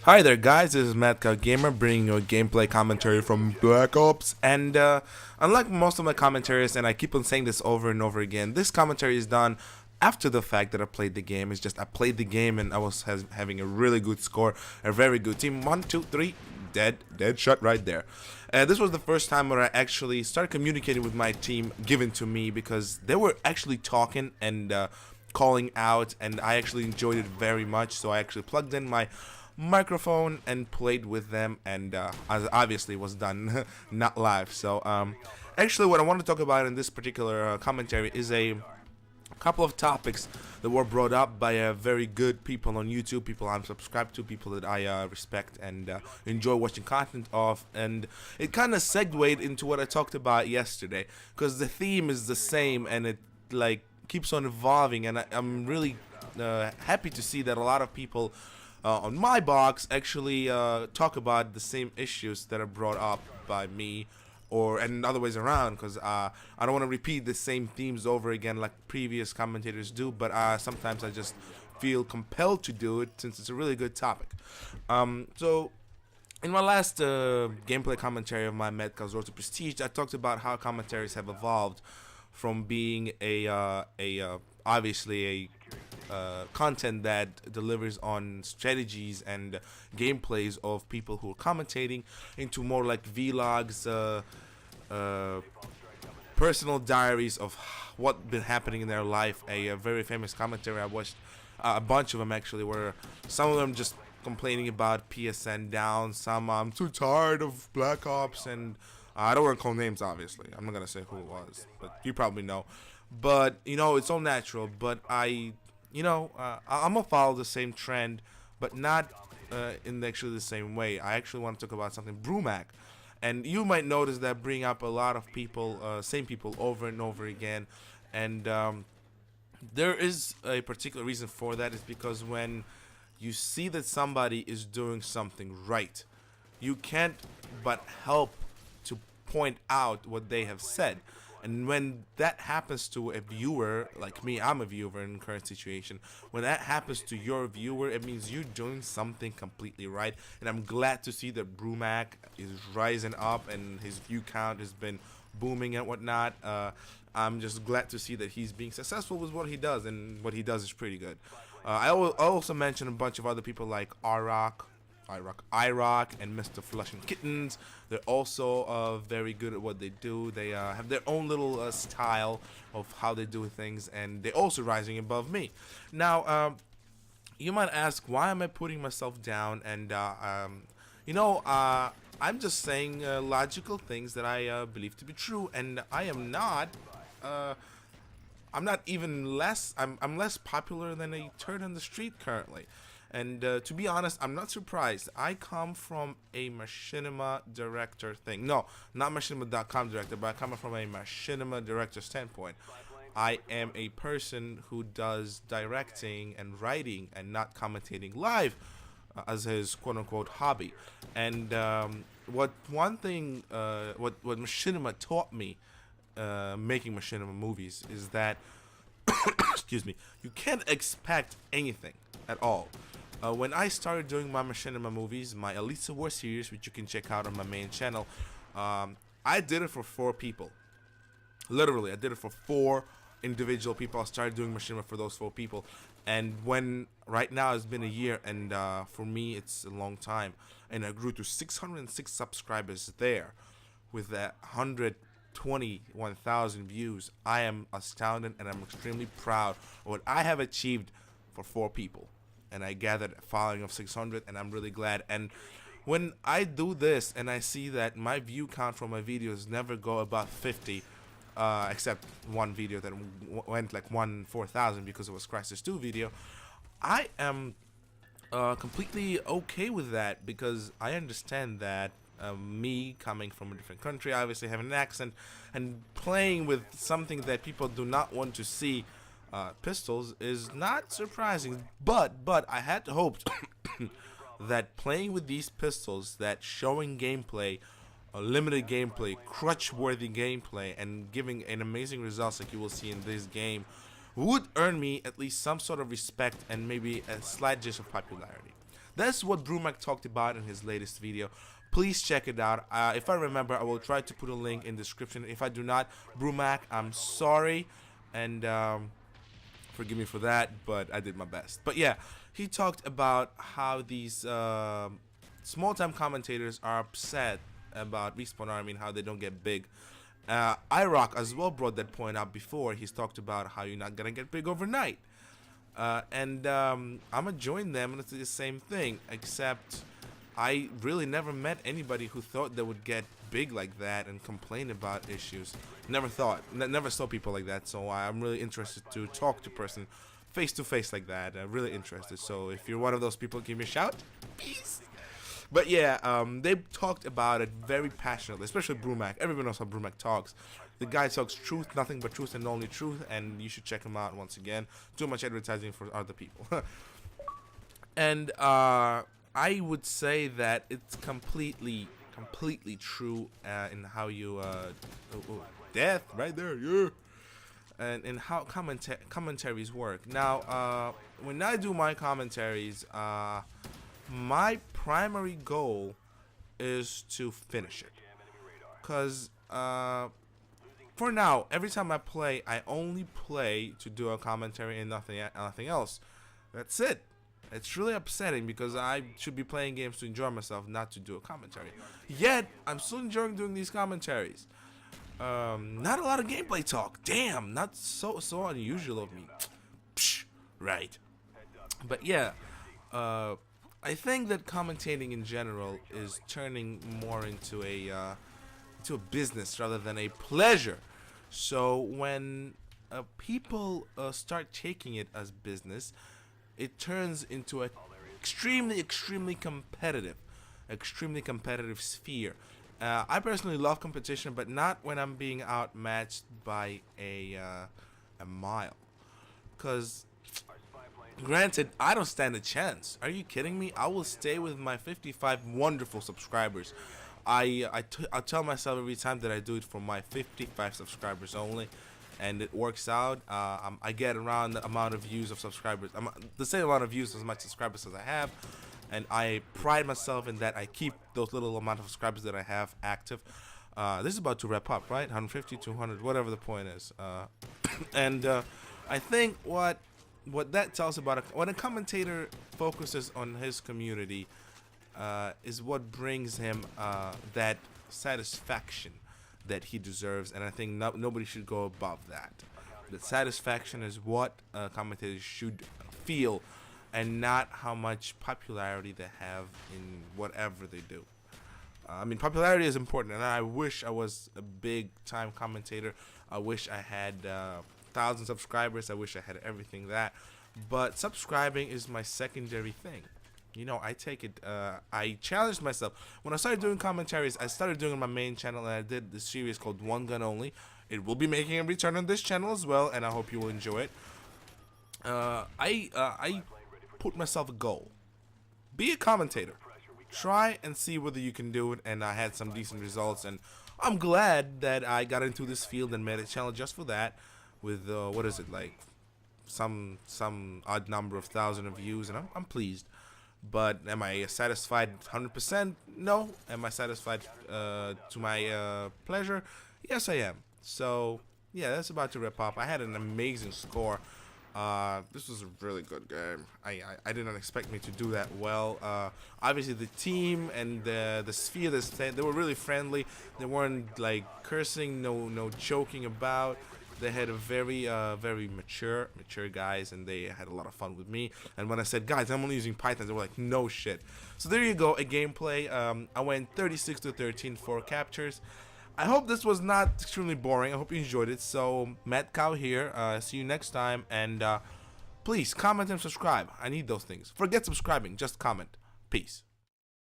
Hi there, guys. This is Matka Gamer bringing you a gameplay commentary from Black Ops. And unlike most of my commentaries, and I keep on saying this over and over again, this commentary is done after the fact that I played the game. It's just I played the game and I was having a really good score, a very good team. 1, 2, 3, dead shot right there. This was the first time where I actually started communicating with my team given to me because they were actually talking and calling out, and I actually enjoyed it very much. So I actually plugged in my microphone and played with them, and as obviously was done not live. So actually what I want to talk about in this particular commentary is a couple of topics that were brought up by very good people on YouTube, people I'm subscribed to, people that I respect and enjoy watching content of, and it kind of segued into what I talked about yesterday because the theme is the same and it like keeps on evolving, and I'm really happy to see that a lot of people on my box actually talk about the same issues that are brought up by me, or and other ways around, because I don't want to repeat the same themes over again like previous commentators do, but sometimes I just feel compelled to do it since it's a really good topic. So in my last gameplay commentary of my Metcalf's Road to Prestige, I talked about how commentaries have evolved from being obviously a content that delivers on strategies and gameplays of people who are commentating into more like vlogs, personal diaries of what been happening in their life. A very famous commentary I watched, a bunch of them actually, where some of them just complaining about PSN down, some I'm too tired of Black Ops, and I don't want to call names obviously, I'm not gonna say who it was, but you probably know. But you know, it's all natural, but I'm gonna follow the same trend, but not in actually the same way. I actually want to talk about something Brumac, and you might notice that bring up a lot of people, same people over and over again, and there is a particular reason for that. Is because when you see that somebody is doing something right, you can't but help to point out what they have said. And when that happens to a viewer, like me, I'm a viewer in the current situation. When that happens to your viewer, it means you're doing something completely right. And I'm glad to see that Brumac is rising up and his view count has been booming and whatnot. I'm just glad to see that he's being successful with what he does, and what he does is pretty good. I also mentioned a bunch of other people like Iroc, and Mr. Flushing Kittens. They're also very good at what they do. They have their own little style of how they do things, and they're also rising above me. Now, you might ask, why am I putting myself down? And I'm just saying logical things that I believe to be true, and I am not. I'm not even less. I'm less popular than a turd on the street currently. And to be honest, I'm not surprised. I come from a machinima director thing. No, not machinima.com director, but I come from a machinima director standpoint. I am a person who does directing and writing and not commentating live as his quote-unquote hobby. And what machinima taught me making machinima movies is that excuse me, you can't expect anything at all. When I started doing my machinima movies, my Elite War series, which you can check out on my main channel, I did it for 4 people. Literally, I did it for 4 individual people. I started doing machinima for those 4 people. And when right now it's been a year, and for me it's a long time, and I grew to 606 subscribers there with that 121,000 views. I am astounded, and I'm extremely proud of what I have achieved for 4 people. And I gathered a following of 600, and I'm really glad. And when I do this and I see that my view count from my videos never go above 50, except one video that went like 4,000 because it was Crisis 2 video, I am completely okay with that, because I understand that me coming from a different country, obviously having an accent, and playing with something that people do not want to see, pistols, is not surprising. But I had hoped that playing with these pistols, that showing gameplay, limited gameplay, crutch-worthy gameplay, and giving an amazing results like you will see in this game, would earn me at least some sort of respect and maybe a slight gist of popularity. That's what Brumac talked about in his latest video. Please check it out. If I remember, I will try to put a link in the description. If I do not, Brumac, I'm sorry, and forgive me for that, but I did my best. But yeah, he talked about how these small-time commentators are upset about Respawn Army and how they don't get big. Iroc as well brought that point up before. He's talked about how you're not gonna get big overnight. I'm gonna join them and it's the same thing, except I really never met anybody who thought they would get big like that and complain about issues. Never saw people like that, so I'm really interested to talk to a person face to face like that. Really interested, so if you're one of those people, give me a shout. Peace. But yeah, they talked about it very passionately, especially Brumac. Everyone knows how Brumac talks. The guy talks truth, nothing but truth and only truth, and you should check him out once again. Too much advertising for other people. And I would say that it's completely true in how you death right there, yeah, and in how commentaries work. Now, when I do my commentaries, my primary goal is to finish it, cause for now, every time I play, I only play to do a commentary and nothing else. That's it. It's really upsetting because I should be playing games to enjoy myself, not to do a commentary. Yet, I'm still enjoying doing these commentaries. Not a lot of gameplay talk. Damn, not so unusual of me. Psh, right. But yeah, I think that commentating in general is turning more into a business rather than a pleasure. So when people start taking it as business, it turns into a extremely competitive sphere. I personally love competition, but not when I'm being outmatched by a mile. Cause granted, I don't stand a chance. Are you kidding me? I will stay with my 55 wonderful subscribers. I tell myself every time that I do it for my 55 subscribers only, and it works out. I get around the amount of views of subscribers, the same amount of views as my subscribers as I have, and I pride myself in that I keep those little amount of subscribers that I have active. This is about to wrap up, right? 150, 200, whatever the point is. And I think what that tells about when a commentator focuses on his community is what brings him that satisfaction that he deserves, and I think nobody should go above that. The satisfaction is what commentators should feel, and not how much popularity they have in whatever they do. I mean, popularity is important, and I wish I was a big-time commentator. I wish I had 1,000 subscribers. I wish I had everything that. But subscribing is my secondary thing. You know, I take it, I challenged myself. When I started doing commentaries, I started doing it on my main channel, and I did this series called One Gun Only. It will be making a return on this channel as well, and I hope you will enjoy it. I put myself a goal. Be a commentator. Try and see whether you can do it, and I had some decent results, and I'm glad that I got into this field and made a channel just for that, with, what is it, like, some odd number of thousand of views, and I'm pleased. But am I satisfied 100%? No. Am I satisfied to my pleasure? Yes, I am. So, yeah, that's about to wrap up. I had an amazing score. This was a really good game. I did not expect me to do that well. Obviously, the team and the sphere, they were really friendly. They weren't, like, cursing, no joking about. They had a very mature guys, and they had a lot of fun with me. And when I said, guys, I'm only using Python, they were like, no shit. So there you go, a gameplay. I went 36-13 for captures. I hope this was not extremely boring. I hope you enjoyed it. So, Matt Cow here. See you next time. And please comment and subscribe. I need those things. Forget subscribing. Just comment. Peace.